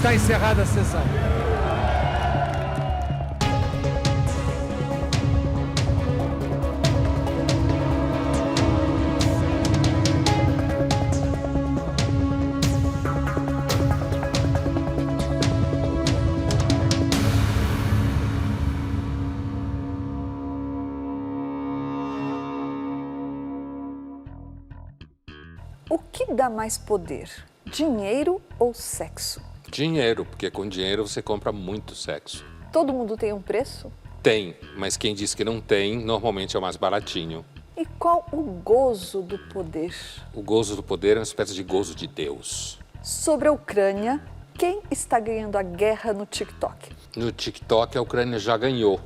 Está encerrada a sessão. O que dá mais poder? Dinheiro ou sexo? Dinheiro, porque com dinheiro você compra muito sexo. Todo mundo tem um preço? Tem, mas quem diz que não tem, normalmente é o mais baratinho. E qual o gozo do poder? O gozo do poder é uma espécie de gozo de Deus. Sobre a Ucrânia, quem está ganhando a guerra no TikTok? No TikTok, a Ucrânia já ganhou.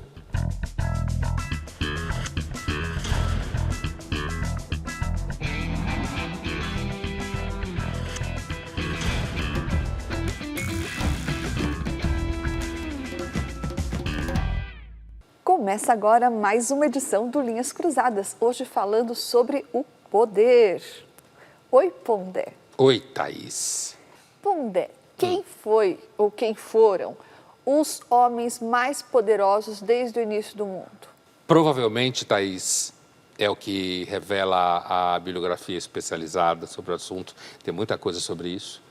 Começa agora mais uma edição do Linhas Cruzadas, hoje falando sobre o poder. Oi, Pondé. Oi, Thaís. Pondé, quem foi ou quem foram os homens mais poderosos desde o início do mundo? Provavelmente, Thaís, é o que revela a bibliografia especializada sobre o assunto. Tem muita coisa sobre isso.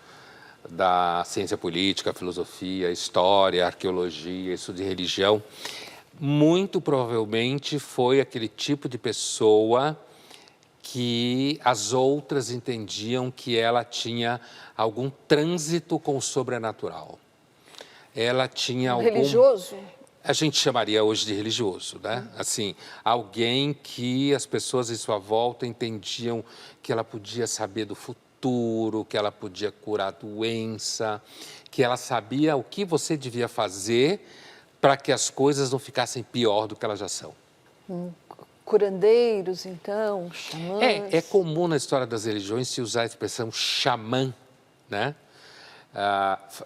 Da ciência política, filosofia, história, arqueologia, isso de religião. Muito provavelmente foi aquele tipo de pessoa que as outras entendiam que ela tinha algum trânsito com o sobrenatural. Ela tinha algum... Religioso? A gente chamaria hoje de religioso, né? Assim, alguém que as pessoas em sua volta entendiam que ela podia saber do futuro, que ela podia curar a doença, que ela sabia o que você devia fazer para que as coisas não ficassem pior do que elas já são. Curandeiros, então, xamãs? É comum na história das religiões se usar a expressão xamã, né?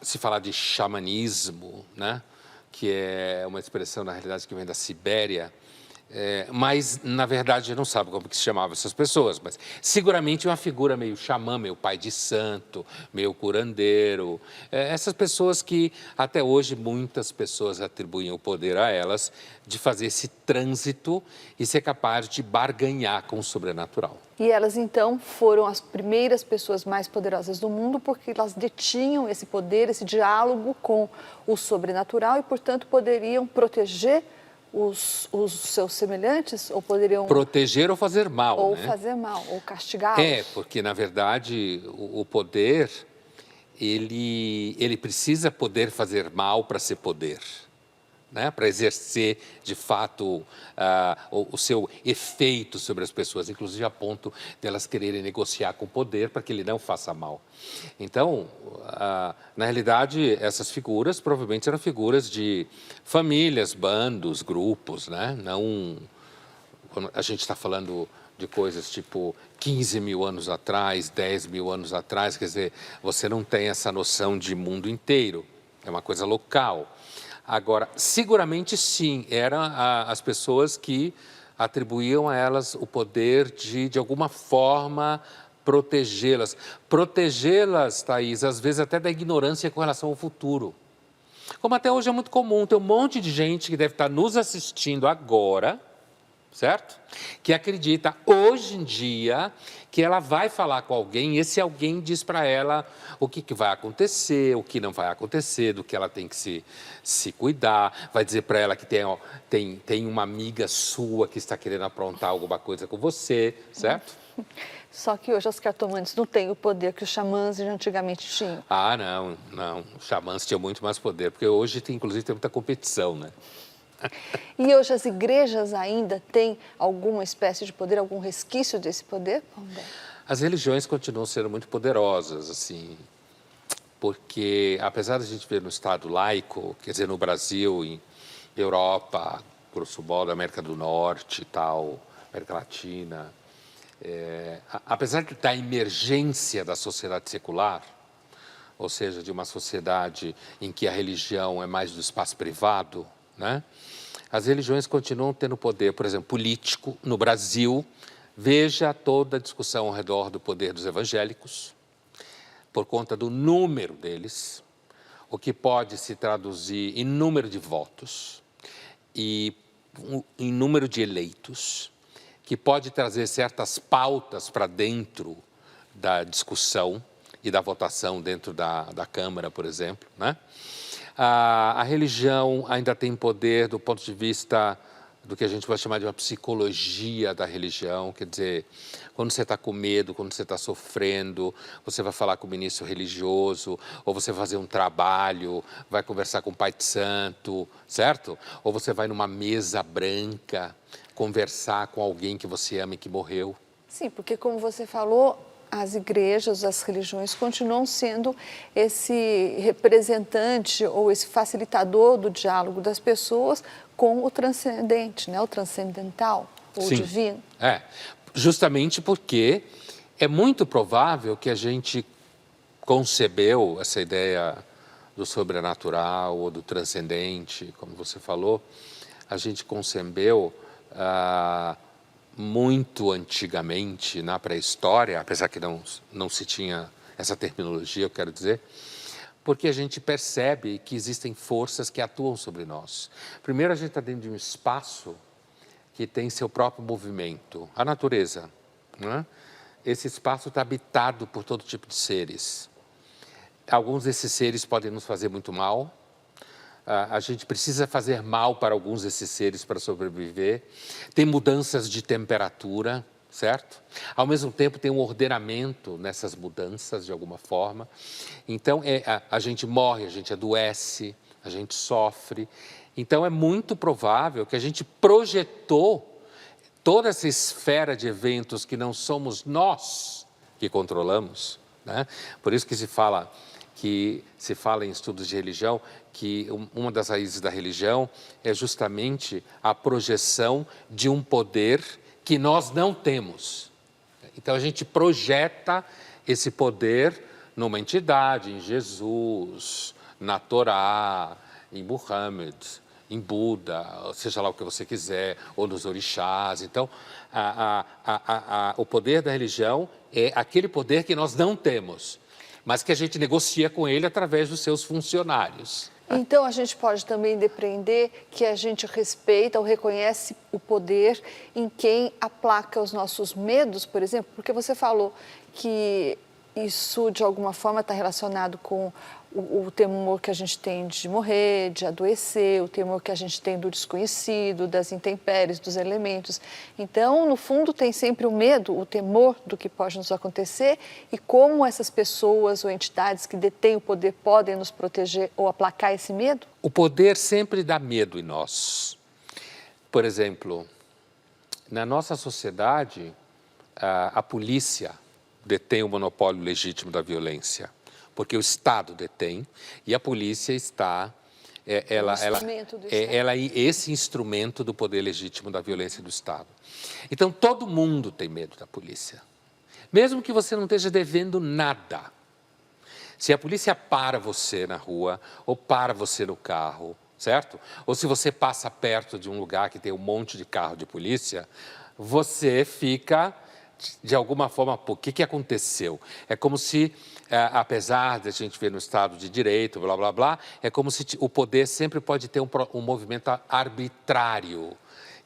Se falar de xamanismo, né? Que é uma expressão, na realidade, que vem da Sibéria, mas, na verdade, não sabe como que se chamavam essas pessoas, mas seguramente uma figura meio xamã, meio pai de santo, meio curandeiro. Essas pessoas que, até hoje, muitas pessoas atribuem o poder a elas de fazer esse trânsito e ser capaz de barganhar com o sobrenatural. E elas, então, foram as primeiras pessoas mais poderosas do mundo porque elas detinham esse poder, esse diálogo com o sobrenatural e, portanto, poderiam proteger os seus semelhantes, ou poderiam... Proteger ou fazer mal, ou né? fazer mal, ou castigá-los. Porque, na verdade, o poder, ele precisa poder fazer mal para ser poder, né? Para exercer, de fato, o seu efeito sobre as pessoas, inclusive a ponto delas quererem negociar com o poder para que ele não faça mal. Então, na realidade, essas figuras provavelmente eram figuras de famílias, bandos, grupos, né? Não, quando a gente está falando de coisas tipo 15 mil anos atrás, 10 mil anos atrás, quer dizer, você não tem essa noção de mundo inteiro, é uma coisa local. Agora, seguramente sim, eram as pessoas que atribuíam a elas o poder de alguma forma, protegê-las. Protegê-las, Thaís, às vezes até da ignorância com relação ao futuro. Como até hoje é muito comum, tem um monte de gente que deve estar nos assistindo agora, certo? Que acredita hoje em dia que ela vai falar com alguém e esse alguém diz para ela o que vai acontecer, o que não vai acontecer, do que ela tem que se cuidar, vai dizer para ela que tem uma amiga sua que está querendo aprontar alguma coisa com você, certo? Só que hoje as cartomantes não têm o poder que os xamãs de antigamente tinham. Não. Os xamãs tinham muito mais poder, porque hoje, inclusive, tem muita competição, né? E hoje as igrejas ainda têm alguma espécie de poder, algum resquício desse poder? As religiões continuam sendo muito poderosas, assim, porque apesar de a gente ver no Estado laico, quer dizer, no Brasil, em Europa, grosso modo, América do Norte e tal, América Latina, apesar da emergência da sociedade secular, ou seja, de uma sociedade em que a religião é mais do espaço privado, né? As religiões continuam tendo poder, por exemplo, político no Brasil. Veja toda a discussão ao redor do poder dos evangélicos, por conta do número deles. o que pode se traduzir em número de votos e em número de eleitos, que pode trazer certas pautas para dentro da discussão e da votação dentro da Câmara, por exemplo, né? A religião ainda tem poder do ponto de vista do que a gente vai chamar de uma psicologia da religião, quer dizer, quando você está com medo, quando você está sofrendo, você vai falar com o ministro religioso, ou você vai fazer um trabalho, vai conversar com o Pai de Santo, certo? Ou você vai numa mesa branca conversar com alguém que você ama e que morreu. Sim, porque como você falou, as igrejas, as religiões continuam sendo esse representante ou esse facilitador do diálogo das pessoas com o transcendente, né? O transcendental, ou Sim, divino. Justamente porque é muito provável que a gente concebeu essa ideia do sobrenatural ou do transcendente, como você falou, a gente concebeu muito antigamente, na pré-história, apesar que não se tinha essa terminologia, eu quero dizer, porque a gente percebe que existem forças que atuam sobre nós. Primeiro, a gente está dentro de um espaço que tem seu próprio movimento, a natureza, né? Esse espaço está habitado por todo tipo de seres. Alguns desses seres podem nos fazer muito mal. A gente precisa fazer mal para alguns desses seres para sobreviver. Tem mudanças de temperatura, certo? Ao mesmo tempo tem um ordenamento nessas mudanças de alguma forma. Então a gente morre, a gente adoece, a gente sofre. Então é muito provável que a gente projetou toda essa esfera de eventos que não somos nós que controlamos, né? Por isso que se fala em estudos de religião que uma das raízes da religião é justamente a projeção de um poder que nós não temos. Então a gente projeta esse poder numa entidade, em Jesus, na Torá, em Muhammad, em Buda, seja lá o que você quiser, ou nos orixás. Então, o poder da religião é aquele poder que nós não temos, mas que a gente negocia com ele através dos seus funcionários. Então, a gente pode também depreender que a gente respeita ou reconhece o poder em quem aplaca os nossos medos, por exemplo, porque você falou que isso, de alguma forma, está relacionado com o temor que a gente tem de morrer, de adoecer, o temor que a gente tem do desconhecido, das intempéries, dos elementos. Então, no fundo, tem sempre o medo, o temor do que pode nos acontecer e como essas pessoas ou entidades que detêm o poder podem nos proteger ou aplacar esse medo? O poder sempre dá medo em nós. Por exemplo, na nossa sociedade, a polícia detém o monopólio legítimo da violência, porque o Estado detém e a polícia está esse instrumento do poder legítimo da violência do Estado. Então todo mundo tem medo da polícia, mesmo que você não esteja devendo nada. Se a polícia para você na rua ou para você no carro, certo? Ou se você passa perto de um lugar que tem um monte de carro de polícia, você fica de alguma forma, o que aconteceu? É como se, apesar de a gente ver no Estado de Direito, blá, blá, blá, é como se o poder sempre pode ter um movimento arbitrário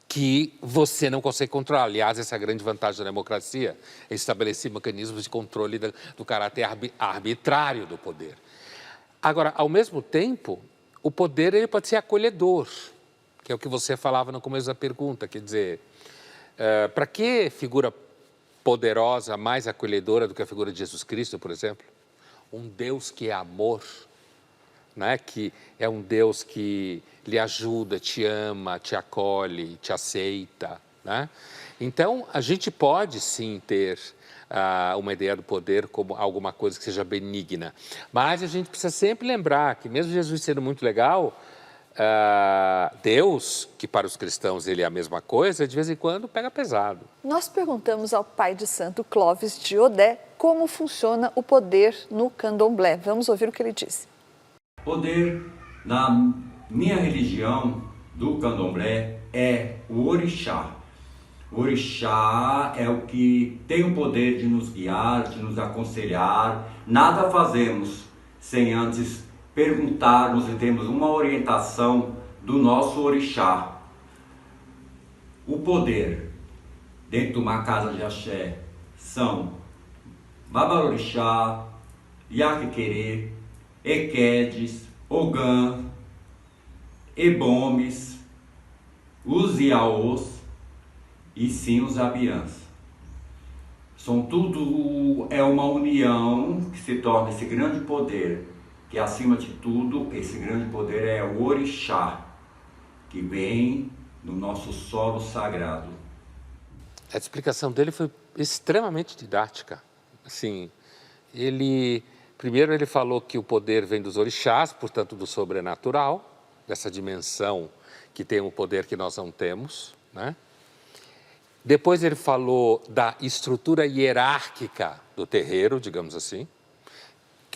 que você não consegue controlar. Aliás, essa é a grande vantagem da democracia, é estabelecer mecanismos de controle do caráter arbitrário do poder. Agora, ao mesmo tempo, o poder ele pode ser acolhedor, que é o que você falava no começo da pergunta, quer dizer, para que figura poderosa, mais acolhedora do que a figura de Jesus Cristo, por exemplo? Um Deus que é amor, né? Que é um Deus que lhe ajuda, te ama, te acolhe, te aceita, né? Então, a gente pode sim ter uma ideia do poder como alguma coisa que seja benigna, mas a gente precisa sempre lembrar que mesmo Jesus sendo muito legal, Deus, que para os cristãos ele é a mesma coisa, de vez em quando pega pesado. Nós perguntamos ao pai de santo Clóvis de Odé como funciona o poder no candomblé. Vamos ouvir o que ele disse. Poder, na minha religião do candomblé, é o orixá. O orixá é o que tem o poder de nos guiar, de nos aconselhar. Nada fazemos sem antes perguntarmos e termos uma orientação do nosso orixá. O poder dentro de uma casa de axé são Babalorixá, Yaquequerê, Equedes, Ogã, Ebomes, os Iaôs e sim os Abiãs. São tudo, é uma união que se torna esse grande poder, que acima de tudo, esse grande poder é o orixá, que vem no nosso solo sagrado. A explicação dele foi extremamente didática. Assim, primeiro ele falou que o poder vem dos orixás, portanto do sobrenatural, dessa dimensão que tem um poder que nós não temos, né? Depois ele falou da estrutura hierárquica do terreiro, digamos assim.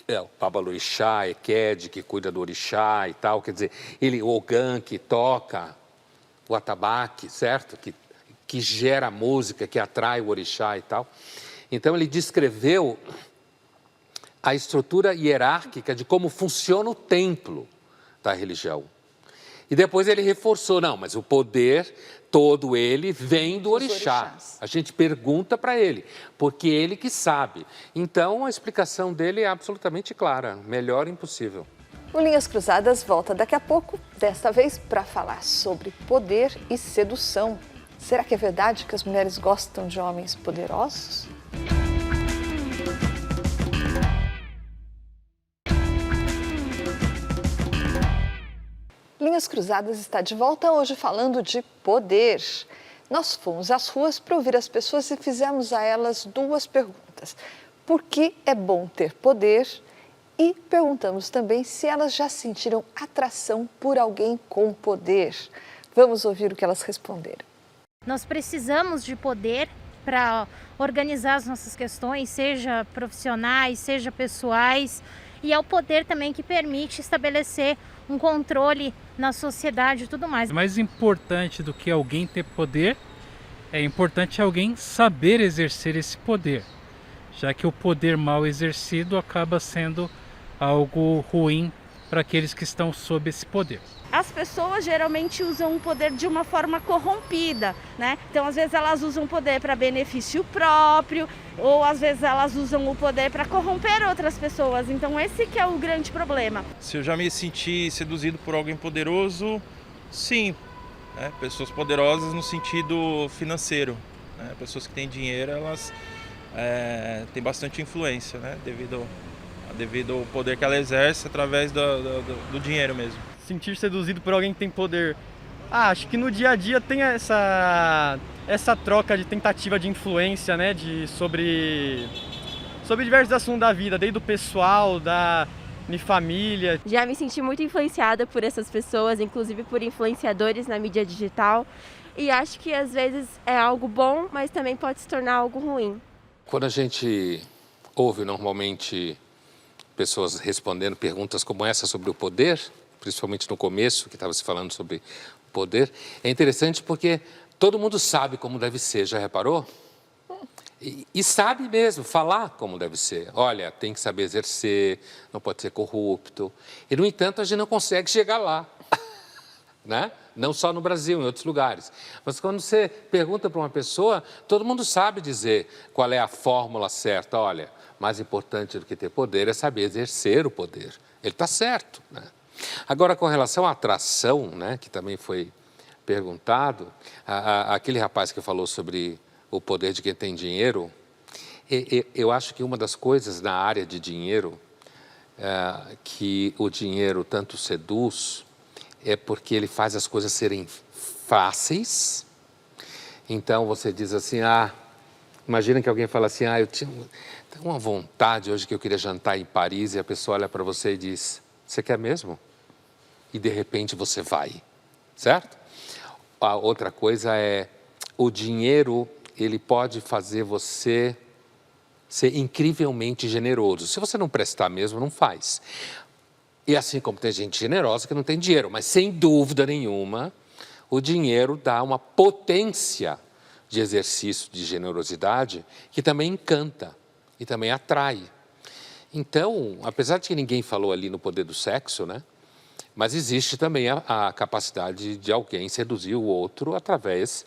O Babalorixá, Equede, que cuida do orixá e tal, quer dizer, o Ogã, que toca o atabaque, certo? Que gera música, que atrai o orixá e tal. Então ele descreveu a estrutura hierárquica de como funciona o templo da religião. E depois ele reforçou, não, mas o poder todo ele vem do orixá. A gente pergunta para ele, porque ele que sabe. Então a explicação dele é absolutamente clara, melhor impossível. O Linhas Cruzadas volta daqui a pouco, desta vez para falar sobre poder e sedução. Será que é verdade que as mulheres gostam de homens poderosos? Linhas Cruzadas está de volta hoje falando de poder. Nós fomos às ruas para ouvir as pessoas e fizemos a elas duas perguntas. Por que é bom ter poder? E perguntamos também se elas já sentiram atração por alguém com poder. Vamos ouvir o que elas responderam. Nós precisamos de poder para organizar as nossas questões, seja profissionais, seja pessoais. E é o poder também que permite estabelecer um controle na sociedade e tudo mais. Mais importante do que alguém ter poder, é importante alguém saber exercer esse poder, já que o poder mal exercido acaba sendo algo ruim para aqueles que estão sob esse poder. As pessoas geralmente usam o poder de uma forma corrompida, né? Então, às vezes elas usam o poder para benefício próprio, ou às vezes elas usam o poder para corromper outras pessoas. Então, esse que é o grande problema. Se eu já me senti seduzido por alguém poderoso, sim. Né? Pessoas poderosas no sentido financeiro. Né? Pessoas que têm dinheiro, elas têm bastante influência, né? Devido ao poder que ela exerce através do dinheiro mesmo. Sentir seduzido por alguém que tem poder. Acho que no dia a dia tem essa troca de tentativa de influência, né, sobre diversos assuntos da vida, desde o pessoal, da família. Já me senti muito influenciada por essas pessoas, inclusive por influenciadores na mídia digital. E acho que às vezes é algo bom, mas também pode se tornar algo ruim. Quando a gente ouve normalmente pessoas respondendo perguntas como essa sobre o poder, principalmente no começo, que estava se falando sobre poder, é interessante porque todo mundo sabe como deve ser, já reparou? E sabe mesmo falar como deve ser. Olha, tem que saber exercer, não pode ser corrupto. E, no entanto, a gente não consegue chegar lá. Né? Não só no Brasil, em outros lugares. Mas quando você pergunta para uma pessoa, todo mundo sabe dizer qual é a fórmula certa. Olha, mais importante do que ter poder é saber exercer o poder. Ele está certo, né? Agora, com relação à atração, né, que também foi perguntado, aquele rapaz que falou sobre o poder de quem tem dinheiro, eu acho que uma das coisas na área de dinheiro, que o dinheiro tanto seduz, é porque ele faz as coisas serem fáceis. Então, você diz assim, imagina que alguém fala assim, eu tenho uma vontade hoje que eu queria jantar em Paris, e a pessoa olha para você e diz, você quer mesmo? E de repente você vai, certo? A outra coisa é, o dinheiro, ele pode fazer você ser incrivelmente generoso. Se você não prestar mesmo, não faz. E assim como tem gente generosa que não tem dinheiro, mas sem dúvida nenhuma, o dinheiro dá uma potência de exercício de generosidade que também encanta e também atrai. Então, apesar de que ninguém falou ali no poder do sexo, né? Mas existe também a capacidade de alguém seduzir o outro através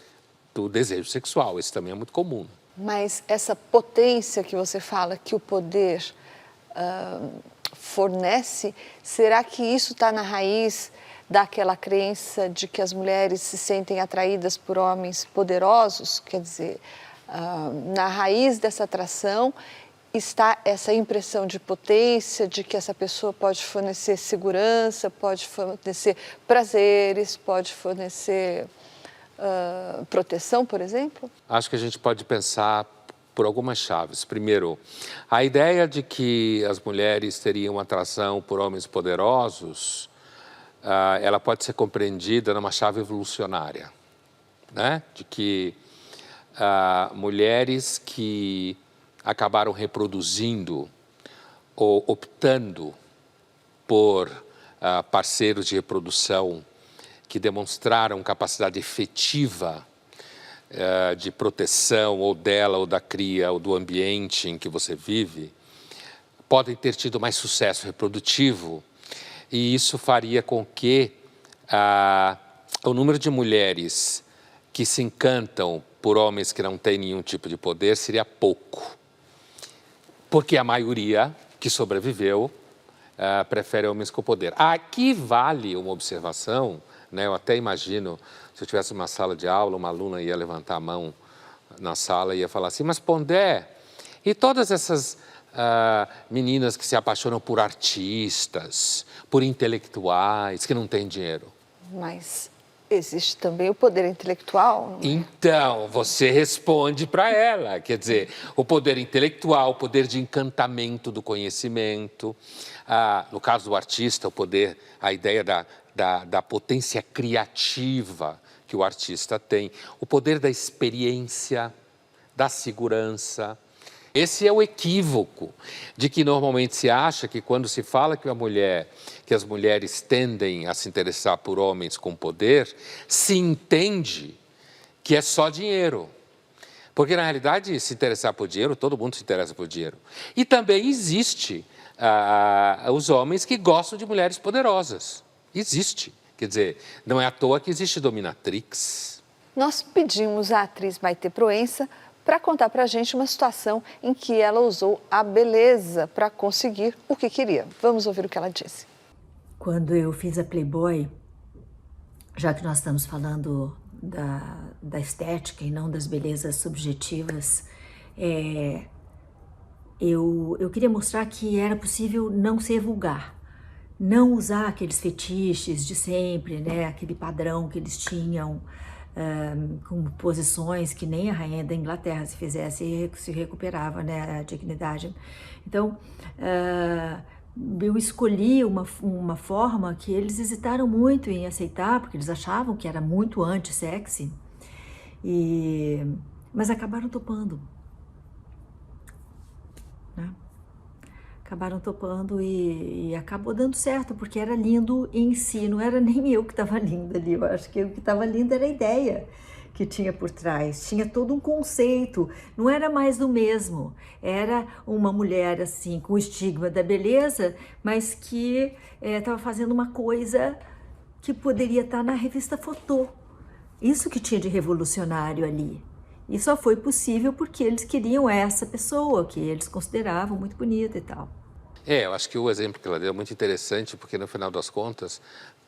do desejo sexual. Isso também é muito comum. Mas essa potência que você fala que o poder fornece, será que isso está na raiz daquela crença de que as mulheres se sentem atraídas por homens poderosos? Quer dizer, na raiz dessa atração está essa impressão de potência, de que essa pessoa pode fornecer segurança, pode fornecer prazeres, pode fornecer proteção, por exemplo? Acho que a gente pode pensar por algumas chaves. Primeiro, a ideia de que as mulheres teriam atração por homens poderosos, ela pode ser compreendida numa chave evolucionária, né? De que mulheres que acabaram reproduzindo ou optando por parceiros de reprodução que demonstraram capacidade efetiva de proteção ou dela, ou da cria, ou do ambiente em que você vive, podem ter tido mais sucesso reprodutivo, e isso faria com que o número de mulheres que se encantam por homens que não têm nenhum tipo de poder seria pouco, porque a maioria que sobreviveu prefere homens com poder. Aqui vale uma observação, né? Eu até imagino, se eu tivesse uma sala de aula, uma aluna ia levantar a mão na sala e ia falar assim, mas Pondé, e todas essas meninas que se apaixonam por artistas, por intelectuais, que não têm dinheiro? Mas existe também o poder intelectual. Então, você responde para ela, quer dizer, o poder intelectual, o poder de encantamento do conhecimento, no caso do artista, o poder, a ideia da potência criativa que o artista tem, o poder da experiência, da segurança. Esse é o equívoco de que normalmente se acha que quando se fala que as mulheres tendem a se interessar por homens com poder, se entende que é só dinheiro. Porque, na realidade, se interessar por dinheiro, todo mundo se interessa por dinheiro. E também existe os homens que gostam de mulheres poderosas. Existe. Quer dizer, não é à toa que existe dominatrix. Nós pedimos à atriz Maitê Proença para contar para a gente uma situação em que ela usou a beleza para conseguir o que queria. Vamos ouvir o que ela disse. Quando eu fiz a Playboy, já que nós estamos falando da estética e não das belezas subjetivas, eu queria mostrar que era possível não ser vulgar. Não usar aqueles fetiches de sempre, né? Aquele padrão que eles tinham, com posições que nem a rainha da Inglaterra se fizesse, se recuperava, né, a dignidade. Então, eu escolhi uma forma que eles hesitaram muito em aceitar, porque eles achavam que era muito anti-sexy, mas acabaram topando, né? Acabaram topando e acabou dando certo, porque era lindo em si, não era nem eu que estava linda ali, eu acho que o que estava lindo era a ideia que tinha por trás, tinha todo um conceito, não era mais do mesmo, era uma mulher assim, com o estigma da beleza, mas que estava fazendo uma coisa que poderia estar na revista Fotô, isso que tinha de revolucionário ali. E só foi possível porque eles queriam essa pessoa, que eles consideravam muito bonita e tal. Eu acho que o exemplo que ela deu é muito interessante, porque no final das contas,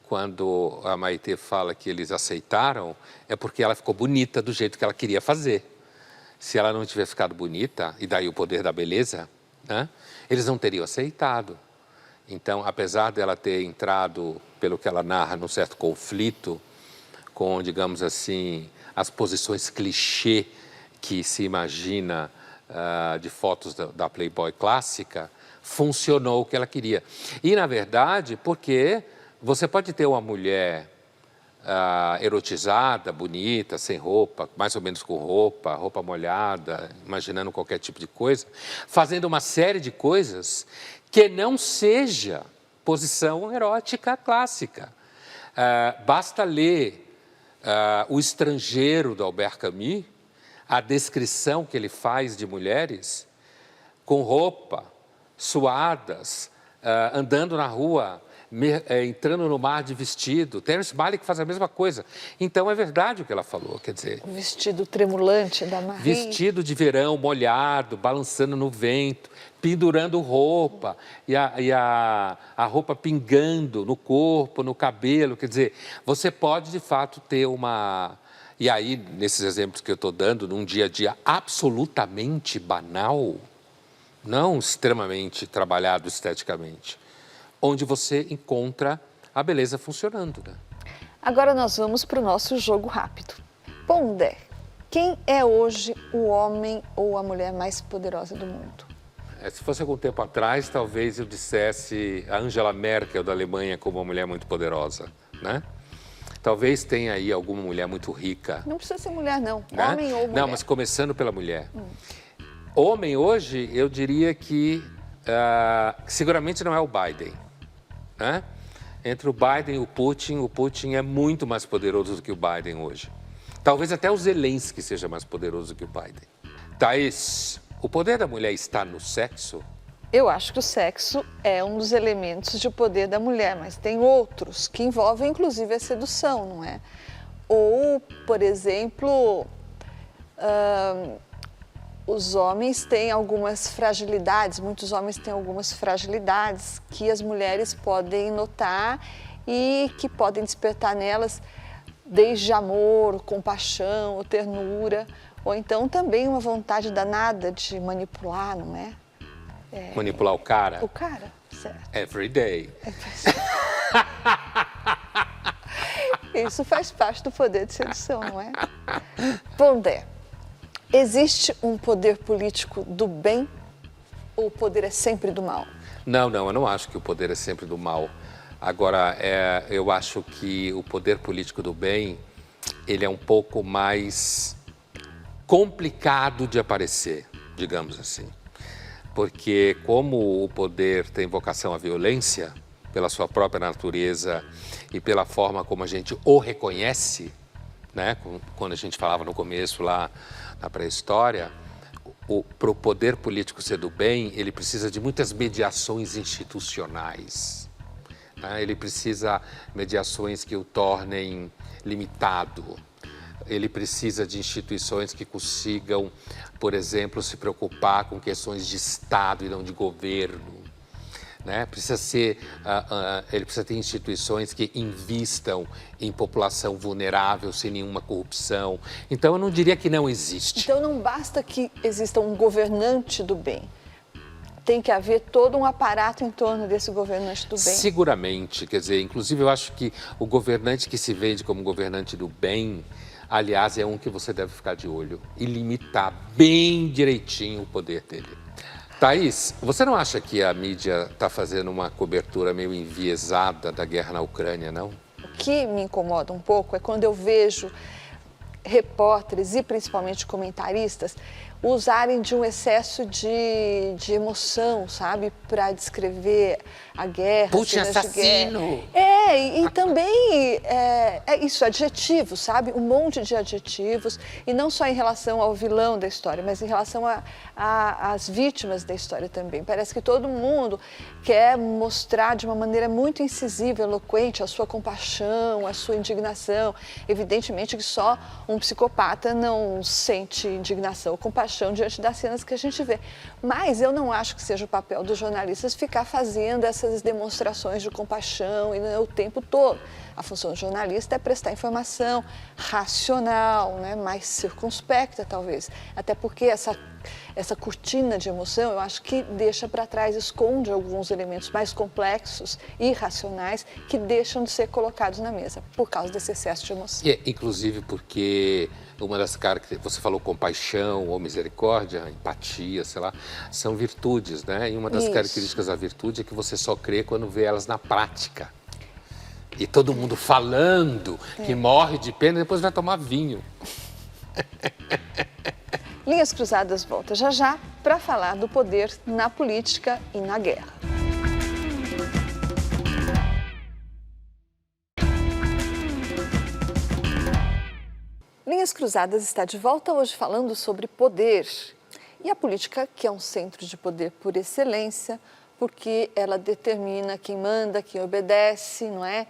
quando a Maitê fala que eles aceitaram, é porque ela ficou bonita do jeito que ela queria fazer. Se ela não tivesse ficado bonita, e daí o poder da beleza, né, eles não teriam aceitado. Então, apesar dela ter entrado, pelo que ela narra, num certo conflito com, digamos assim, as posições clichê que se imagina de fotos da Playboy clássica, funcionou o que ela queria. E, na verdade, porque você pode ter uma mulher erotizada, bonita, sem roupa, mais ou menos com roupa molhada, imaginando qualquer tipo de coisa, fazendo uma série de coisas que não seja posição erótica clássica. Basta ler O Estrangeiro, do Albert Camus, a descrição que ele faz de mulheres com roupa, suadas, andando na rua, entrando no mar de vestido. Terence Malick faz a mesma coisa. Então, é verdade o que ela falou, quer dizer... O vestido tremulante da Marie. Vestido de verão, molhado, balançando no vento, pendurando roupa, e a roupa pingando no corpo, no cabelo. Quer dizer, você pode, de fato, ter uma... E aí, nesses exemplos que eu estou dando, num dia a dia absolutamente banal, não extremamente trabalhado esteticamente, onde você encontra a beleza funcionando, né? Agora nós vamos para o nosso jogo rápido. Pondé, quem é hoje o homem ou a mulher mais poderosa do mundo? Se fosse algum tempo atrás, talvez eu dissesse a Angela Merkel da Alemanha como uma mulher muito poderosa, né? Talvez tenha aí alguma mulher muito rica. Não precisa ser mulher, não. Né? Homem ou mulher. Não, mas começando pela mulher. Homem hoje, eu diria que seguramente não é o Biden, né? Entre o Biden e o Putin é muito mais poderoso do que o Biden hoje. Talvez até o Zelensky seja mais poderoso do que o Biden. Thaís, o poder da mulher está no sexo? Eu acho que o sexo é um dos elementos de poder da mulher, mas tem outros que envolvem inclusive a sedução, não é? Ou, por exemplo, os homens têm algumas fragilidades, muitos homens têm algumas fragilidades que as mulheres podem notar e que podem despertar nelas desde amor, compaixão, ternura, ou então também uma vontade danada de manipular, não é? Manipular o cara? O cara, certo. Every day. Isso faz parte do poder de sedução, não é? Pondé. Existe um poder político do bem ou o poder é sempre do mal? Não, eu não acho que o poder é sempre do mal. Agora, eu acho que o poder político do bem, ele é um pouco mais complicado de aparecer, digamos assim. Porque como o poder tem vocação à violência, pela sua própria natureza e pela forma como a gente o reconhece, né? Quando a gente falava no começo lá na pré-história, para o poder político ser do bem, ele precisa de muitas mediações institucionais. Né? Ele precisa de mediações que o tornem limitado. Ele precisa de instituições que consigam, por exemplo, se preocupar com questões de Estado e não de governo. Né? Ele precisa ter instituições que invistam em população vulnerável, sem nenhuma corrupção. Então, eu não diria que não existe. Então, não basta que exista um governante do bem. Tem que haver todo um aparato em torno desse governante do bem. Seguramente. Quer dizer, inclusive, eu acho que o governante que se vende como governante do bem, aliás, é um que você deve ficar de olho e limitar bem direitinho o poder dele. Thaís, você não acha que a mídia está fazendo uma cobertura meio enviesada da guerra na Ucrânia, não? O que me incomoda um pouco é quando eu vejo repórteres e principalmente comentaristas usarem de um excesso de emoção, sabe? Para descrever a guerra. Putin assassino! E também isso, adjetivos, sabe? Um monte de adjetivos, e não só em relação ao vilão da história, mas em relação às vítimas da história também. Parece que todo mundo quer mostrar de uma maneira muito incisiva, eloquente, a sua compaixão, a sua indignação. Evidentemente que só um psicopata não sente indignação ou compaixão diante das cenas que a gente vê. Mas eu não acho que seja o papel dos jornalistas ficar fazendo essas demonstrações de compaixão o tempo todo. A função do jornalista é prestar informação racional, né, mais circunspecta, talvez. Até porque essa cortina de emoção, eu acho que deixa para trás, esconde alguns elementos mais complexos e irracionais que deixam de ser colocados na mesa por causa desse excesso de emoção. Inclusive porque uma das características, você falou compaixão ou misericórdia, empatia, sei lá, são virtudes, né? E uma das características da virtude é que você só crê quando vê elas na prática. E todo mundo falando que morre de pena e depois vai tomar vinho. Linhas Cruzadas volta já já para falar do poder na política e na guerra. Linhas Cruzadas está de volta hoje falando sobre poder. E a política, que é um centro de poder por excelência, porque ela determina quem manda, quem obedece, não é?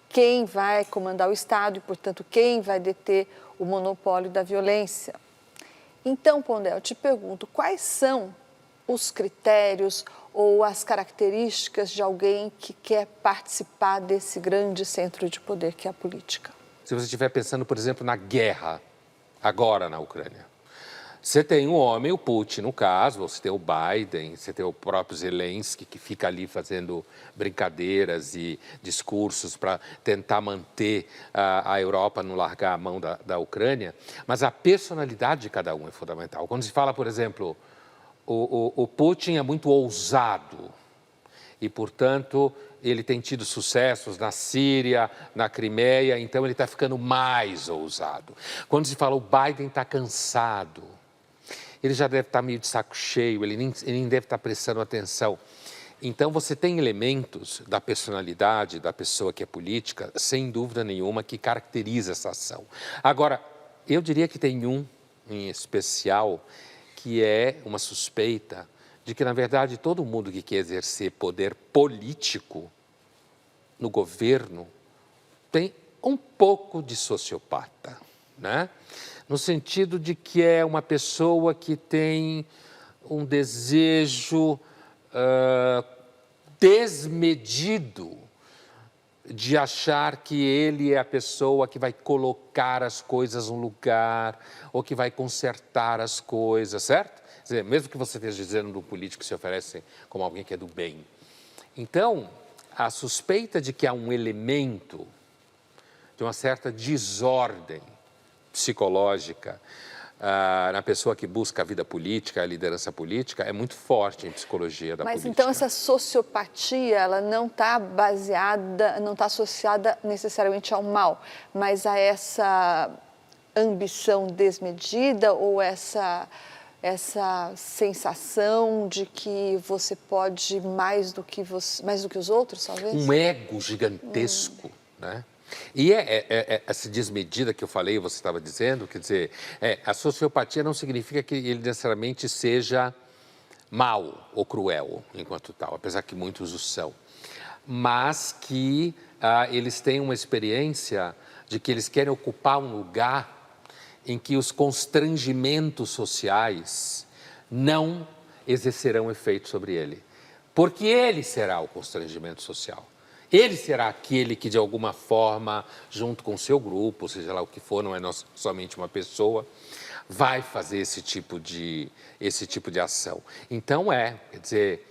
Quem vai comandar o Estado e, portanto, quem vai deter o monopólio da violência. Então, Pondé, eu te pergunto, quais são os critérios ou as características de alguém que quer participar desse grande centro de poder que é a política? Se você estiver pensando, por exemplo, na guerra, agora na Ucrânia, você tem um homem, o Putin, no caso, você tem o Biden, você tem o próprio Zelensky, que fica ali fazendo brincadeiras e discursos para tentar manter a Europa não largar a mão da Ucrânia, mas a personalidade de cada um é fundamental. Quando se fala, por exemplo, o Putin é muito ousado e, portanto, ele tem tido sucessos na Síria, na Crimeia, então ele está ficando mais ousado. Quando se fala o Biden está cansado, ele já deve estar meio de saco cheio, ele nem deve estar prestando atenção. Então, você tem elementos da personalidade da pessoa que é política, sem dúvida nenhuma, que caracteriza essa ação. Agora, eu diria que tem um em especial, que é uma suspeita de que, na verdade, todo mundo que quer exercer poder político no governo tem um pouco de sociopata, né? No sentido de que é uma pessoa que tem um desejo desmedido de achar que ele é a pessoa que vai colocar as coisas no lugar ou que vai consertar as coisas, certo? Quer dizer, mesmo que você esteja dizendo do político que se oferece como alguém que é do bem. Então, a suspeita de que há um elemento de uma certa desordem psicológica na pessoa que busca a vida política, a liderança política, é muito forte em psicologia da política. Mas então essa sociopatia, ela não está baseada, não está associada necessariamente ao mal, mas a essa ambição desmedida ou essa sensação de que você pode mais do que os outros, talvez? Um ego gigantesco, né? E essa desmedida que eu falei, você estava dizendo, quer dizer, a sociopatia não significa que ele necessariamente seja mau ou cruel enquanto tal, apesar que muitos o são, mas que eles têm uma experiência de que eles querem ocupar um lugar em que os constrangimentos sociais não exercerão efeito sobre ele, porque ele será o constrangimento social. Ele será aquele que, de alguma forma, junto com o seu grupo, seja lá o que for, não é somente uma pessoa, vai fazer esse tipo de ação. Então quer dizer,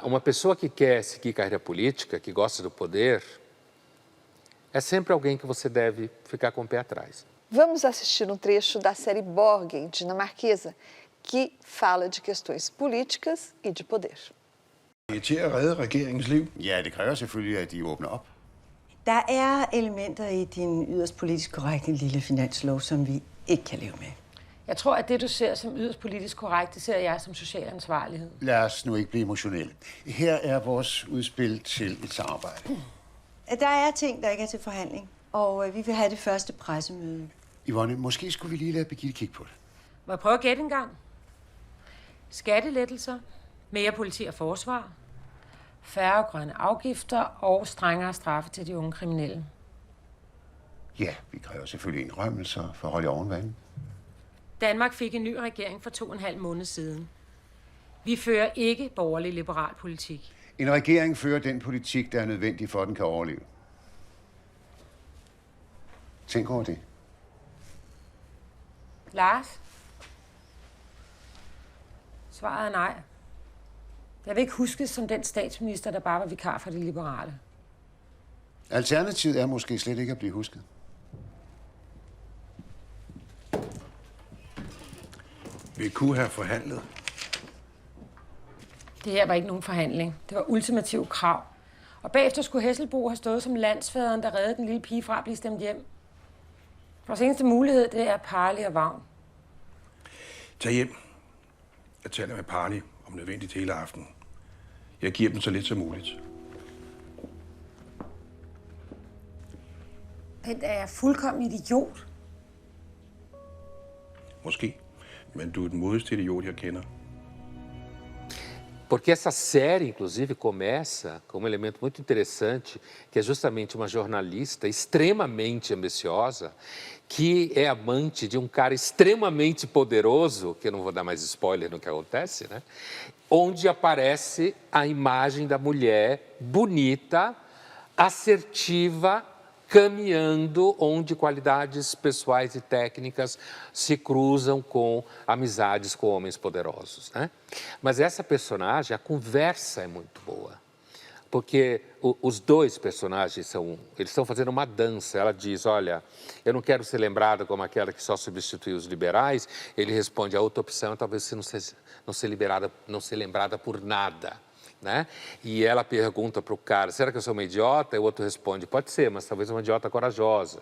uma pessoa que quer seguir carreira política, que gosta do poder, é sempre alguém que você deve ficar com o pé atrás. Vamos assistir um trecho da série Borgen, dinamarquesa, que fala de questões políticas e de poder. Til at redde regeringens liv? Ja, det kræver selvfølgelig, at de åbner op. Der er elementer i din yderst politisk korrekte lille finanslov, som vi ikke kan leve med. Jeg tror, at det, du ser som yderst politisk korrekt, det ser jeg som social ansvarlighed. Lad os nu ikke blive emotionelle. Her er vores udspil til et samarbejde. Der er ting, der ikke er til forhandling, og vi vil have det første pressemøde. Yvonne, måske skulle vi lige lade Birgitte kigge på det. Må jeg prøve at gætte en gang? Skattelettelser, mere politi og forsvar, færre grønne afgifter og strengere straffe til de unge kriminelle. Ja, vi kræver selvfølgelig indrømmelser for at holde ovenvandet. Danmark fik en ny regering for 2,5 måneder siden. Vi fører ikke borgerlig liberal politik. En regering fører den politik, der er nødvendig for, at den kan overleve. Tænk over det. Lars? Svaret er nej. Jeg vil ikke huskes som den statsminister, der bare var vikar for de liberale. Alternativet er måske slet ikke at blive husket. Vi kunne have forhandlet. Det her var ikke nogen forhandling. Det var ultimative krav. Og bagefter skulle Hesselbo have stået som landsfaderen, der reddede den lille pige fra at blive stemt hjem. Vores eneste mulighed, det er Parli og Vagn. Tag hjem. Jeg taler med Parli om nødvendigt hele aftenen. Jeg giver dem så lidt som muligt. Bent, er jeg fuldkommen idiot? Måske. Men du er den modigste idiot, jeg kender. Porque essa série, inclusive, começa com um elemento muito interessante, que é justamente uma jornalista extremamente ambiciosa, que é amante de um cara extremamente poderoso, que eu não vou dar mais spoiler no que acontece, né? Onde aparece a imagem da mulher bonita, assertiva, caminhando onde qualidades pessoais e técnicas se cruzam com amizades com homens poderosos, né? Mas essa personagem, a conversa é muito boa, porque os dois personagens eles estão fazendo uma dança. Ela diz, olha, eu não quero ser lembrada como aquela que só substituiu os liberais. Ele responde, a outra opção é talvez você não ser lembrada por nada. Né? E ela pergunta para o cara, será que eu sou uma idiota? E o outro responde, pode ser, mas talvez uma idiota corajosa.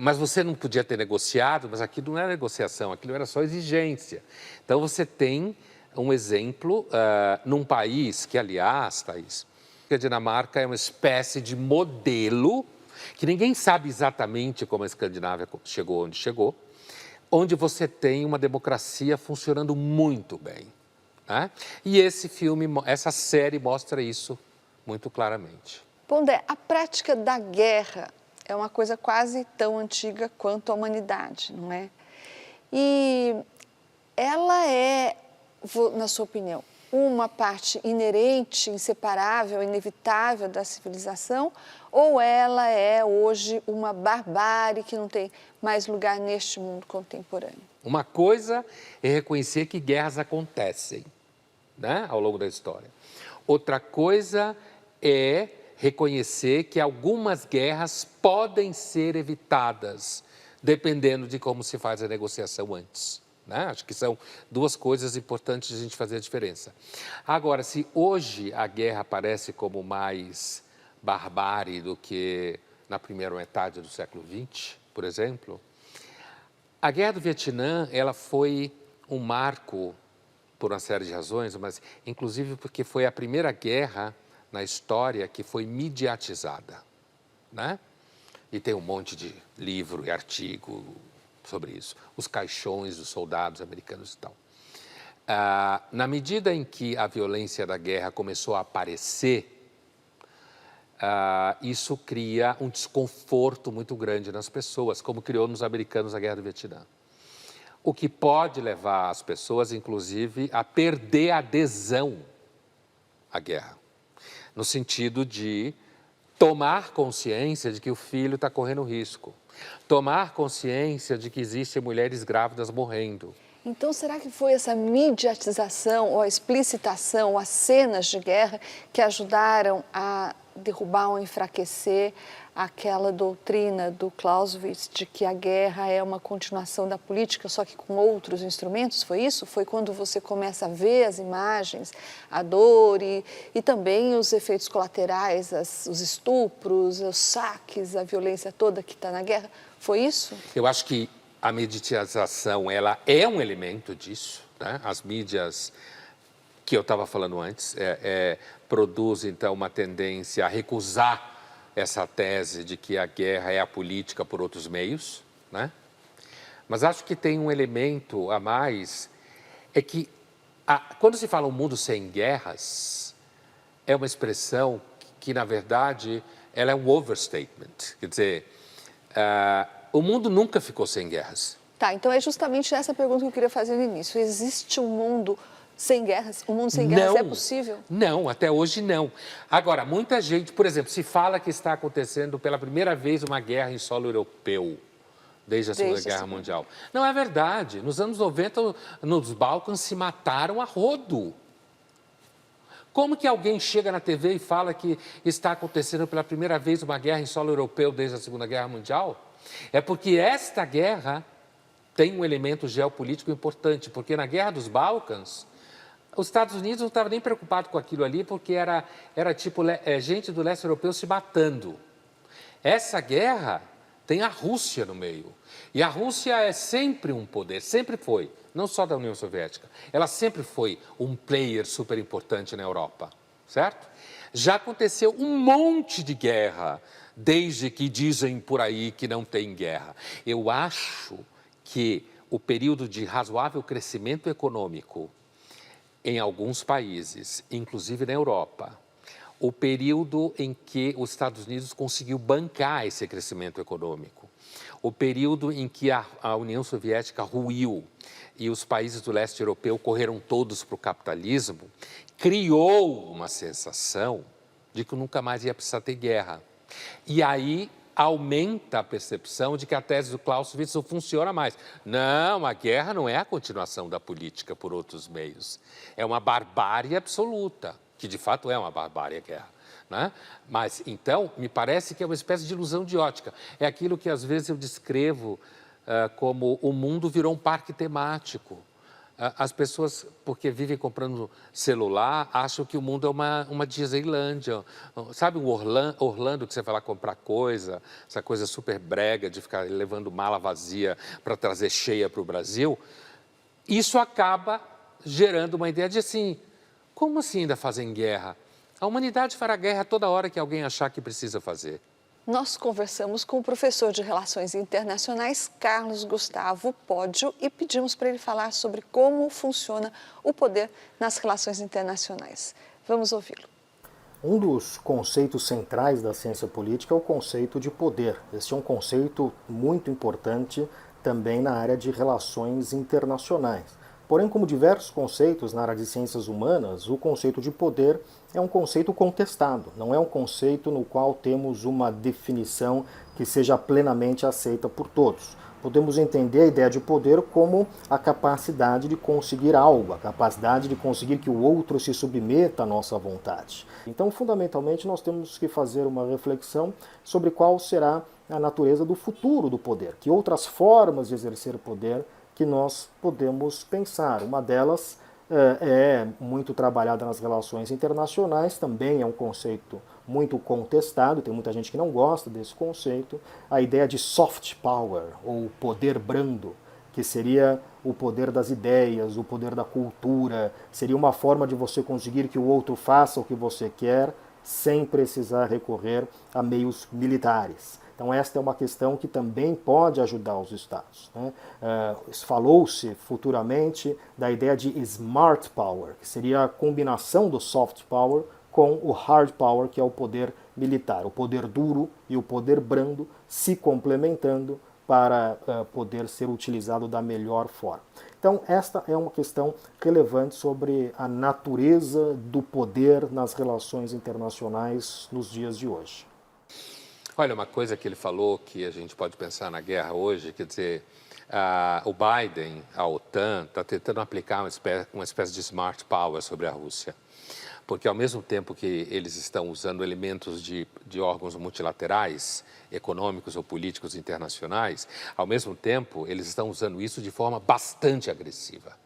Mas você não podia ter negociado, mas aquilo não era negociação, aquilo era só exigência. Então você tem um exemplo num país que, aliás, Thaís, a Dinamarca é uma espécie de modelo, que ninguém sabe exatamente como a Escandinávia chegou onde chegou, onde você tem uma democracia funcionando muito bem. Né? E essa série mostra isso muito claramente. Pondé, a prática da guerra é uma coisa quase tão antiga quanto a humanidade, não é? E ela é, na sua opinião, uma parte inerente, inseparável, inevitável da civilização, ou ela é hoje uma barbárie que não tem mais lugar neste mundo contemporâneo? Uma coisa é reconhecer que guerras acontecem, né, ao longo da história. Outra coisa é reconhecer que algumas guerras podem ser evitadas, dependendo de como se faz a negociação antes. Né? Acho que são duas coisas importantes de a gente fazer a diferença. Agora, se hoje a guerra aparece como mais barbárie do que na primeira metade do século XX, por exemplo, a Guerra do Vietnã, ela foi um marco por uma série de razões, mas inclusive porque foi a primeira guerra na história que foi mediatizada, né? E tem um monte de livro e artigo sobre isso, os caixões dos soldados americanos e tal. Na medida em que a violência da guerra começou a aparecer, isso cria um desconforto muito grande nas pessoas, como criou nos americanos a Guerra do Vietnã. O que pode levar as pessoas, inclusive, a perder a adesão à guerra, no sentido de tomar consciência de que o filho está correndo risco, tomar consciência de que existem mulheres grávidas morrendo. Então, será que foi essa mediatização ou a explicitação, as cenas de guerra que ajudaram a derrubar ou enfraquecer aquela doutrina do Clausewitz de que a guerra é uma continuação da política, só que com outros instrumentos? Foi isso? Foi quando você começa a ver as imagens, a dor e também os efeitos colaterais, os estupros, os saques, a violência toda que está na guerra? Foi isso? Eu acho que a mediatização, ela é um elemento disso, né? As mídias que eu estava falando antes produzem, então, uma tendência a recusar essa tese de que a guerra é a política por outros meios, né? Mas acho que tem um elemento a mais, é que quando se fala um mundo sem guerras, é uma expressão que na verdade, ela é um overstatement. Quer dizer, o mundo nunca ficou sem guerras. Tá, então é justamente essa pergunta que eu queria fazer no início. Existe um mundo sem guerras? Um mundo sem guerras é possível? Não, até hoje não. Agora, muita gente, por exemplo, se fala que está acontecendo pela primeira vez uma guerra em solo europeu, desde a Segunda Guerra Mundial. Não é verdade. Nos anos 90, nos Balcãs se mataram a rodo. Como que alguém chega na TV e fala que está acontecendo pela primeira vez uma guerra em solo europeu desde a Segunda Guerra Mundial? É porque esta guerra tem um elemento geopolítico importante, porque na Guerra dos Balcãs, os Estados Unidos não estavam nem preocupados com aquilo ali, porque era tipo gente do leste europeu se matando. Essa guerra tem a Rússia no meio. E a Rússia é sempre um poder, sempre foi, não só da União Soviética. Ela sempre foi um player super importante na Europa, certo? Já aconteceu um monte de guerra, desde que dizem por aí que não tem guerra. Eu acho que o período de razoável crescimento econômico em alguns países, inclusive na Europa, o período em que os Estados Unidos conseguiu bancar esse crescimento econômico, o período em que a União Soviética ruiu e os países do leste europeu correram todos para o capitalismo, criou uma sensação de que nunca mais ia precisar ter guerra. E aí aumenta a percepção de que a tese do Clausewitz não funciona mais. Não, a guerra não é a continuação da política por outros meios. É uma barbárie absoluta, que de fato é uma barbárie a guerra. Né? Mas, então, me parece que é uma espécie de ilusão de ótica. É aquilo que às vezes eu descrevo como o mundo virou um parque temático. As pessoas, porque vivem comprando celular, acham que o mundo é uma Disneylândia. Sabe um Orlando que você vai lá comprar coisa, essa coisa super brega de ficar levando mala vazia para trazer cheia para o Brasil? Isso acaba gerando uma ideia de assim, como assim ainda fazem guerra? A humanidade fará guerra toda hora que alguém achar que precisa fazer. Nós conversamos com o professor de Relações Internacionais, Carlos Gustavo Pódio, e pedimos para ele falar sobre como funciona o poder nas relações internacionais. Vamos ouvi-lo. Um dos conceitos centrais da ciência política é o conceito de poder. Esse é um conceito muito importante também na área de relações internacionais. Porém, como diversos conceitos na área de ciências humanas, o conceito de poder é um conceito contestado, não é um conceito no qual temos uma definição que seja plenamente aceita por todos. Podemos entender a ideia de poder como a capacidade de conseguir algo, a capacidade de conseguir que o outro se submeta à nossa vontade. Então, fundamentalmente, nós temos que fazer uma reflexão sobre qual será a natureza do futuro do poder, que outras formas de exercer poder que nós podemos pensar. Uma delas é muito trabalhada nas relações internacionais, também é um conceito muito contestado, tem muita gente que não gosta desse conceito, a ideia de soft power, ou poder brando, que seria o poder das ideias, o poder da cultura, seria uma forma de você conseguir que o outro faça o que você quer, sem precisar recorrer a meios militares. Então esta é uma questão que também pode ajudar os Estados. Né? Falou-se futuramente da ideia de smart power, que seria a combinação do soft power com o hard power, que é o poder militar. O poder duro e o poder brando se complementando para poder ser utilizado da melhor forma. Então esta é uma questão relevante sobre a natureza do poder nas relações internacionais nos dias de hoje. Olha, uma coisa que ele falou que a gente pode pensar na guerra hoje, quer dizer, o Biden, a OTAN, está tentando aplicar uma espécie de smart power sobre a Rússia. Porque ao mesmo tempo que eles estão usando elementos de órgãos multilaterais, econômicos ou políticos internacionais, ao mesmo tempo eles estão usando isso de forma bastante agressiva.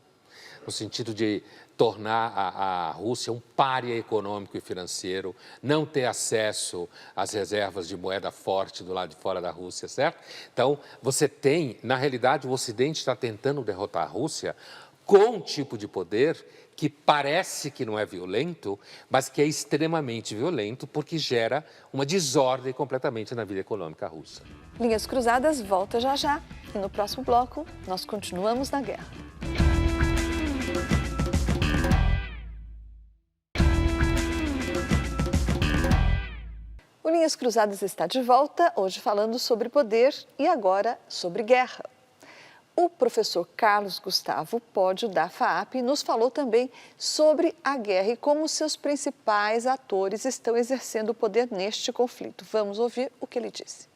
No sentido de tornar a Rússia um pária econômico e financeiro, não ter acesso às reservas de moeda forte do lado de fora da Rússia, certo? Então, você tem, na realidade, o Ocidente está tentando derrotar a Rússia com um tipo de poder que parece que não é violento, mas que é extremamente violento porque gera uma desordem completamente na vida econômica russa. Linhas Cruzadas volta já já e no próximo bloco nós continuamos na guerra. O Linhas Cruzadas está de volta, hoje falando sobre poder e agora sobre guerra. O professor Carlos Gustavo Pódio, da FAAP, nos falou também sobre a guerra e como seus principais atores estão exercendo o poder neste conflito. Vamos ouvir o que ele disse.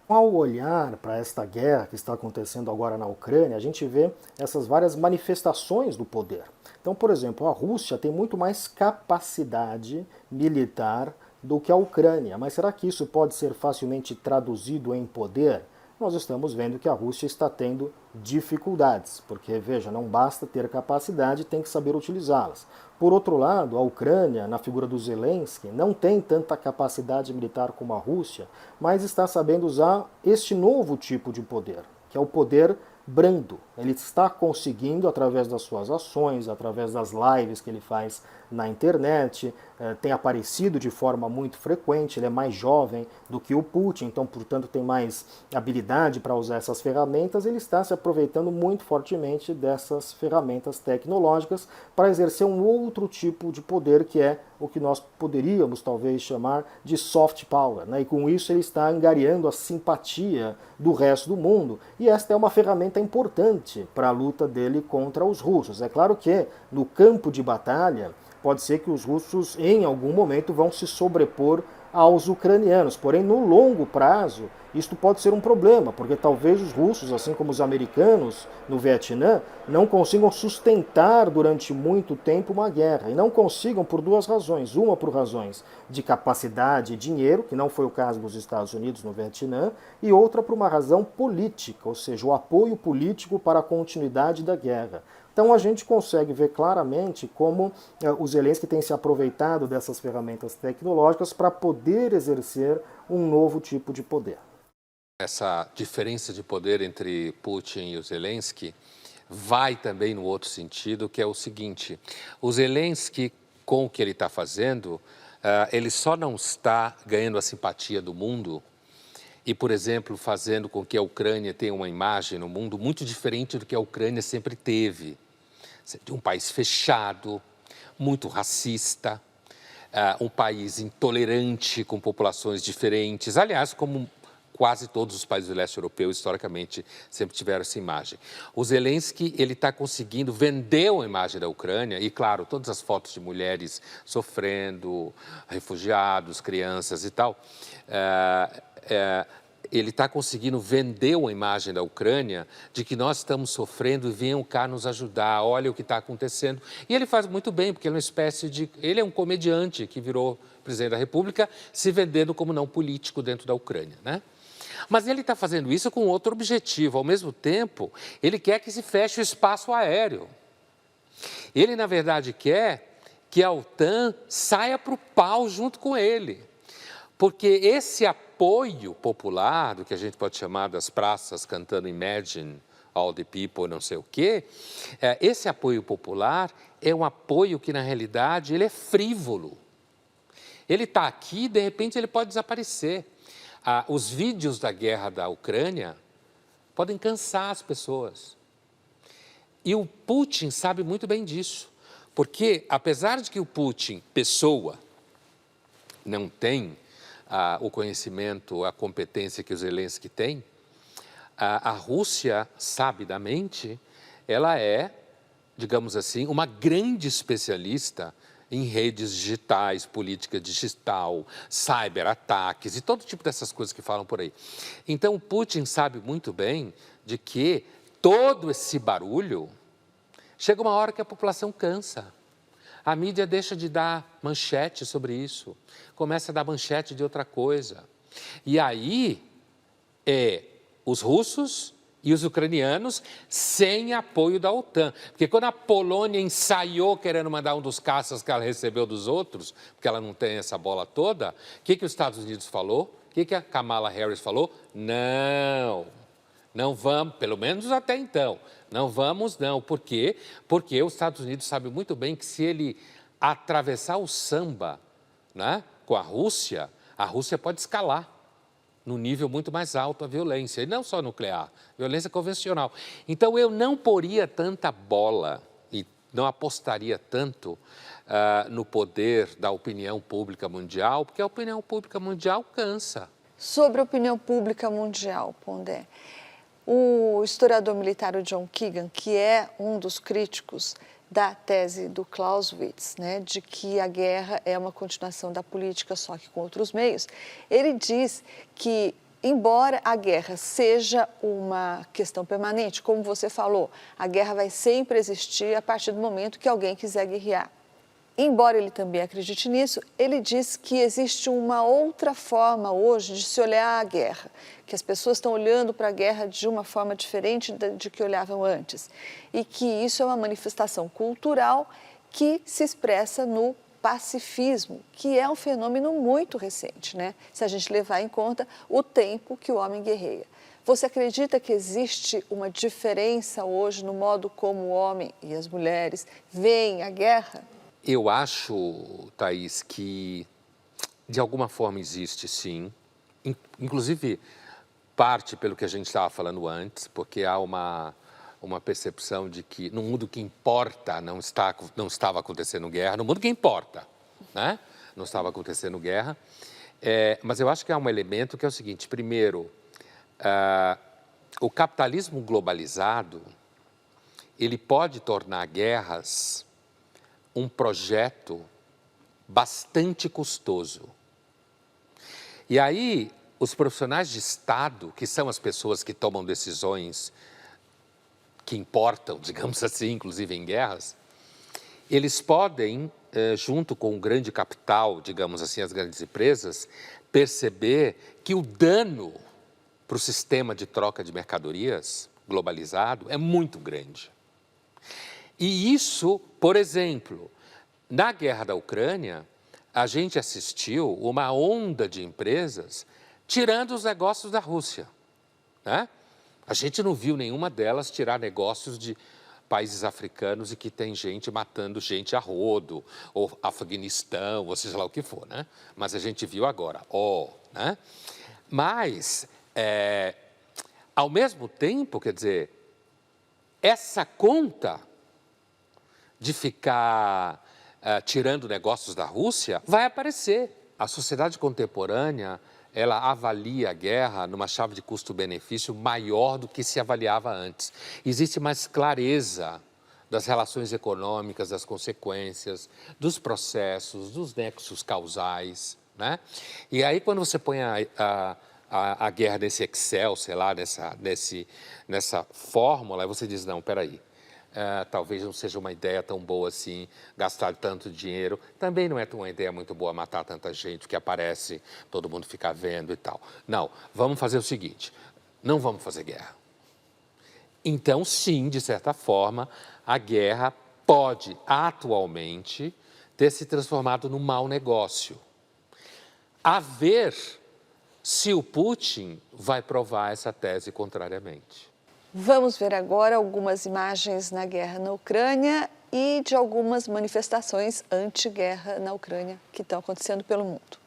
Ao olhar para esta guerra que está acontecendo agora na Ucrânia, a gente vê essas várias manifestações do poder. Então, por exemplo, a Rússia tem muito mais capacidade militar do que a Ucrânia. Mas será que isso pode ser facilmente traduzido em poder? Nós estamos vendo que a Rússia está tendo dificuldades, porque, veja, não basta ter capacidade, tem que saber utilizá-las. Por outro lado, a Ucrânia, na figura do Zelensky, não tem tanta capacidade militar como a Rússia, mas está sabendo usar este novo tipo de poder, que é o poder brando. Ele está conseguindo, através das suas ações, através das lives que ele faz na internet, tem aparecido de forma muito frequente, ele é mais jovem do que o Putin, então, portanto, tem mais habilidade para usar essas ferramentas, ele está se aproveitando muito fortemente dessas ferramentas tecnológicas para exercer um outro tipo de poder, que é o que nós poderíamos talvez chamar de soft power, né? E com isso ele está angariando a simpatia do resto do mundo, e esta é uma ferramenta importante para a luta dele contra os russos. É claro que no campo de batalha pode ser que os russos em algum momento vão se sobrepor aos ucranianos, porém no longo prazo isto pode ser um problema, porque talvez os russos, assim como os americanos no Vietnã, não consigam sustentar durante muito tempo uma guerra, e não consigam por duas razões. Uma por razões de capacidade e dinheiro, que não foi o caso dos Estados Unidos no Vietnã, e outra por uma razão política, ou seja, o apoio político para a continuidade da guerra. Então a gente consegue ver claramente como o Zelensky tem se aproveitado dessas ferramentas tecnológicas para poder exercer um novo tipo de poder. Essa diferença de poder entre Putin e o Zelensky vai também no outro sentido, que é o seguinte: o Zelensky, com o que ele está fazendo, ele só não está ganhando a simpatia do mundo e, por exemplo, fazendo com que a Ucrânia tenha uma imagem no mundo muito diferente do que a Ucrânia sempre teve. De um país fechado, muito racista, um país intolerante com populações diferentes, aliás, como quase todos os países do leste europeu, historicamente, sempre tiveram essa imagem. O Zelensky, ele está conseguindo vender a imagem da Ucrânia, e claro, todas as fotos de mulheres sofrendo, refugiados, crianças e tal, ele está conseguindo vender uma imagem da Ucrânia de que nós estamos sofrendo e venham cá nos ajudar, olha o que está acontecendo. E ele faz muito bem, porque ele é uma espécie de... Ele é um comediante que virou presidente da República, se vendendo como não político dentro da Ucrânia, né? Mas ele está fazendo isso com outro objetivo. Ao mesmo tempo, ele quer que se feche o espaço aéreo. Ele, na verdade, quer que a OTAN saia para o pau junto com ele. Porque esse apoio popular, do que a gente pode chamar das praças cantando Imagine All the People, não sei o quê, esse apoio popular é um apoio que, na realidade, ele é frívolo. Ele está aqui e, de repente, ele pode desaparecer. Os vídeos da guerra da Ucrânia podem cansar as pessoas. E o Putin sabe muito bem disso. Porque, apesar de que o Putin, pessoa, não tem o conhecimento, a competência que o Zelensky tem, a Rússia, sabidamente, ela é, digamos assim, uma grande especialista em redes digitais, política digital, cyberataques e todo tipo dessas coisas que falam por aí. Então, o Putin sabe muito bem de que todo esse barulho, chega uma hora que a população cansa. A mídia deixa de dar manchete sobre isso, começa a dar manchete de outra coisa. E aí, os russos e os ucranianos sem apoio da OTAN. Porque quando a Polônia ensaiou querendo mandar um dos caças que ela recebeu dos outros, porque ela não tem essa bola toda, o que os Estados Unidos falou? O que a Kamala Harris falou? Não vamos, pelo menos até então, não vamos não. Por quê? Porque os Estados Unidos sabem muito bem que se ele atravessar o samba, né, com a Rússia pode escalar num nível muito mais alto a violência, e não só nuclear, violência convencional. Então, eu não poria tanta bola e não apostaria tanto no poder da opinião pública mundial, porque a opinião pública mundial cansa. Sobre a opinião pública mundial, Pondé, o historiador militar John Keegan, que é um dos críticos da tese do Clausewitz, né, de que a guerra é uma continuação da política, só que com outros meios, ele diz que, embora a guerra seja uma questão permanente, como você falou, a guerra vai sempre existir a partir do momento que alguém quiser guerrear. Embora ele também acredite nisso, ele diz que existe uma outra forma hoje de se olhar a guerra, que as pessoas estão olhando para a guerra de uma forma diferente de que olhavam antes, e que isso é uma manifestação cultural que se expressa no pacifismo, que é um fenômeno muito recente, né? Se a gente levar em conta o tempo que o homem guerreia. Você acredita que existe uma diferença hoje no modo como o homem e as mulheres veem a guerra? Eu acho, Thaís, que de alguma forma existe, sim. Inclusive, parte pelo que a gente estava falando antes, porque há uma percepção de que no mundo que importa não estava acontecendo guerra, no mundo que importa, né? Não estava acontecendo guerra. Mas eu acho que há um elemento que é o seguinte: primeiro, o capitalismo globalizado, ele pode tornar guerras um projeto bastante custoso. E aí, os profissionais de Estado, que são as pessoas que tomam decisões que importam, digamos assim, inclusive em guerras, eles podem, junto com o grande capital, digamos assim, as grandes empresas, perceber que o dano para o sistema de troca de mercadorias globalizado é muito grande. E isso, por exemplo, na guerra da Ucrânia, a gente assistiu uma onda de empresas tirando os negócios da Rússia, né? A gente não viu nenhuma delas tirar negócios de países africanos e que tem gente matando gente a rodo, ou Afeganistão, ou seja lá o que for, né? Mas a gente viu agora, né? Mas, ao mesmo tempo, quer dizer, essa conta de ficar tirando negócios da Rússia vai aparecer. A sociedade contemporânea, ela avalia a guerra numa chave de custo-benefício maior do que se avaliava antes. Existe mais clareza das relações econômicas, das consequências, dos processos, dos nexos causais, né? E aí, quando você põe a guerra nesse Excel, sei lá, nessa fórmula, você diz, não, peraí, talvez não seja uma ideia tão boa assim, gastar tanto dinheiro. Também não é uma ideia muito boa matar tanta gente, que aparece, todo mundo fica vendo e tal. Não, vamos fazer o seguinte, não vamos fazer guerra. Então, sim, de certa forma, a guerra pode, atualmente, ter se transformado num mau negócio. A ver se o Putin vai provar essa tese contrariamente. Vamos ver agora algumas imagens na guerra na Ucrânia e de algumas manifestações anti-guerra na Ucrânia que estão acontecendo pelo mundo.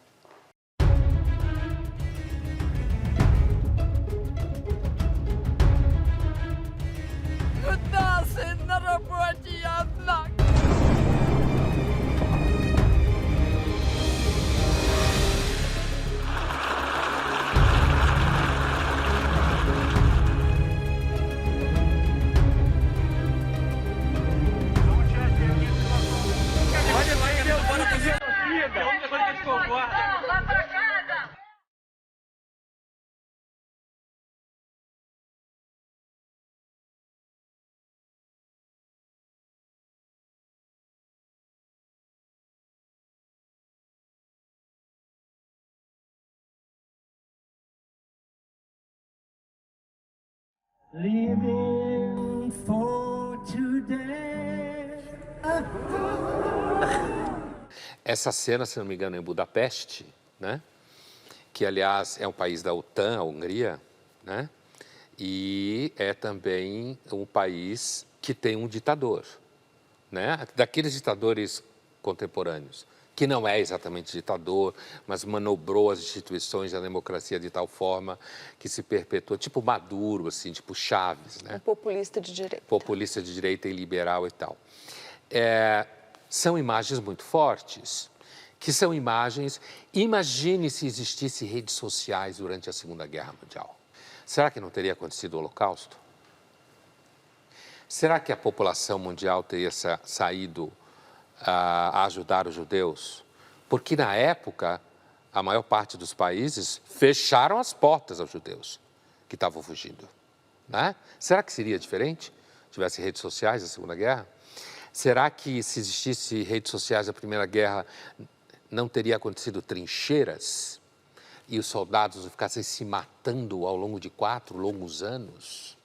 Living for today. Essa cena, se não me engano, é em Budapeste, né? Que, aliás, é um país da OTAN, a Hungria, né? E é também um país que tem um ditador, né? Daqueles ditadores contemporâneos, que não é exatamente ditador, mas manobrou as instituições da democracia de tal forma que se perpetuou, tipo Maduro, assim, tipo Chaves, né? Um populista de direita. Populista de direita e liberal e tal. São imagens muito fortes, que são imagens... Imagine se existissem redes sociais durante a Segunda Guerra Mundial. Será que não teria acontecido o Holocausto? Será que a população mundial teria saído a ajudar os judeus? Porque, na época, a maior parte dos países fecharam as portas aos judeus que estavam fugindo, né? Será que seria diferente se tivesse redes sociais na Segunda Guerra? Será que, se existisse redes sociais na Primeira Guerra, não teria acontecido trincheiras e os soldados ficassem se matando ao longo de 4 longos anos?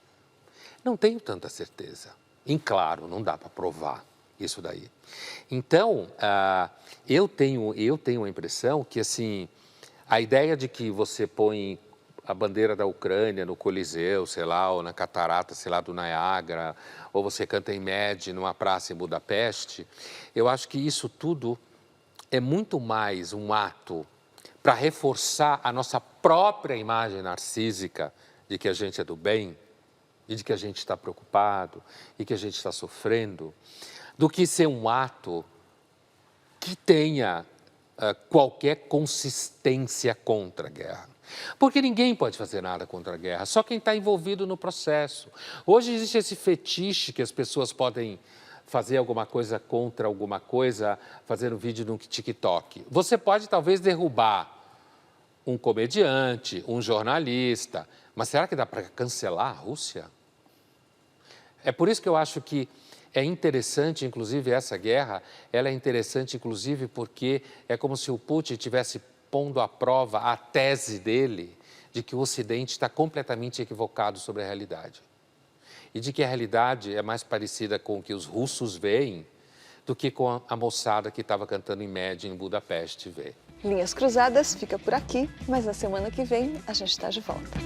Não tenho tanta certeza. E, claro, não dá para provar isso daí. Então, eu tenho a impressão que, assim, a ideia de que você põe a bandeira da Ucrânia no Coliseu, sei lá, ou na catarata, sei lá, do Niágara, ou você canta em Med numa praça em Budapeste, eu acho que isso tudo é muito mais um ato para reforçar a nossa própria imagem narcísica de que a gente é do bem, e de que a gente está preocupado, e que a gente está sofrendo, do que ser um ato que tenha qualquer consistência contra a guerra. Porque ninguém pode fazer nada contra a guerra, só quem está envolvido no processo. Hoje existe esse fetiche que as pessoas podem fazer alguma coisa contra alguma coisa, fazendo vídeo no TikTok. Você pode talvez derrubar um comediante, um jornalista, mas será que dá para cancelar a Rússia? É por isso que eu acho que é interessante, inclusive, essa guerra, ela é interessante, inclusive, porque é como se o Putin estivesse pondo à prova a tese dele de que o Ocidente está completamente equivocado sobre a realidade. E de que a realidade é mais parecida com o que os russos veem do que com a moçada que estava cantando em Med em Budapeste vê. Linhas Cruzadas fica por aqui, mas na semana que vem a gente está de volta.